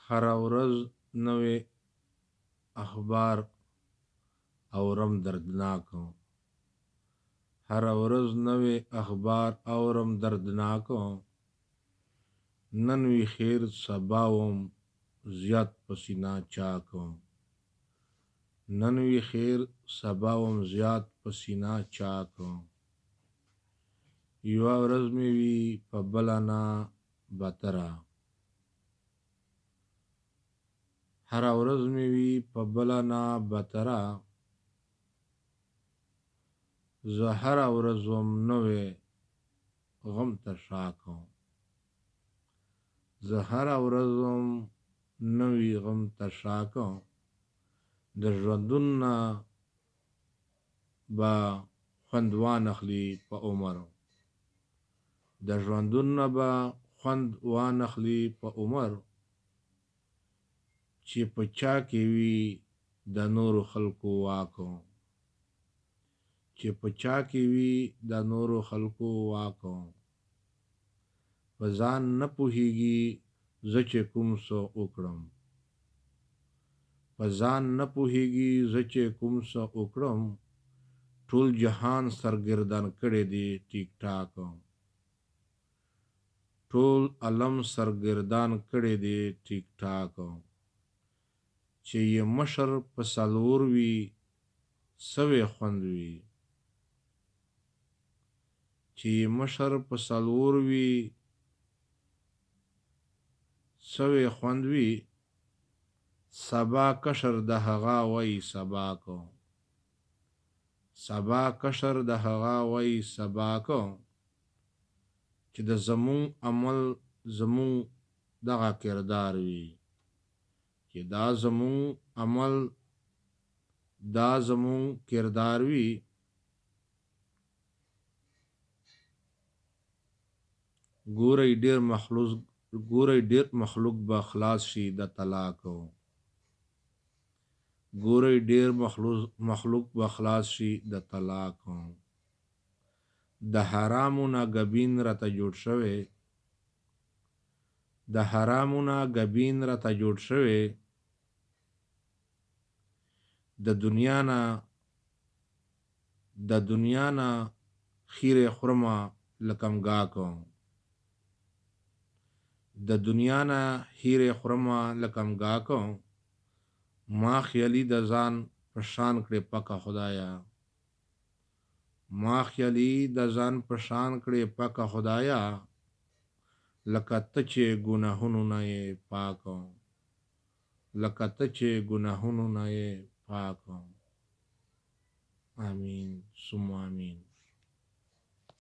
هره ورځ نوې اخبار اورم دردناک. هره ورځ نوې اخبار اورم دردناک. نن وي خیر سبا وم زیات پسینه چاک. نن وي خیر سبا وم زیات پسینه چاک. یوه ورځ مې وي په بله نه بتره. هره ورځ مې وي په بله نه بتره. زه هره ورځ وم نوې غم ته شا کوم. زه هره ورځ وم نوې غم ته شا کوم. د ژوندون نه به خوند وانخلي په عمر. د ژوندون نه به خوند وانخلي په عمر. چې په چا کې وي د نورو خلکو واکو. چې په چا کې وي د نورو خلکو واکو. په ځان نه پوهیږي زه چې کوم څه وکړم. په ځان نه پوهیږي زه چې کوم څه وکړم. ټول جهان سرګردان کړی دی ټیک ټاک. ټول عالم سرګردان کړی دی ټیک ټاک. چې یې مشر په څلور وي سوې خوند وي. چې یې مشر په څلور وي سوې خوند وي. سبا کشر د هغه وای سبا کو. سبا کشر د هغه وای سبا کو. چې د زمون عمل زمون دغه کردار وي. چې دا زمون عمل دا زمون کردار وي. ګورئ ډیر مخلوق به خلاص شي د طلاقو. ګورئ ډیر مخلوق به خلاص شي د طلاقو. د حرامو نه ګبین راته جوړ شوی. د حرامو نه ګبین راته جوړ شوی. د دنیا نه خیره خورمه لکمګاکو. د دنیا نه خیره خورمه لکمګاکو. ما خیالي د ځان پشان کړي پکه خدایا. ما خیالي د ځان پشان کړي پکه خدایا. لکه ته چې ګناهونو نه یې پاکو. لکه ته چې ګناهونو نه یې پاکو. آمین ثم آمین.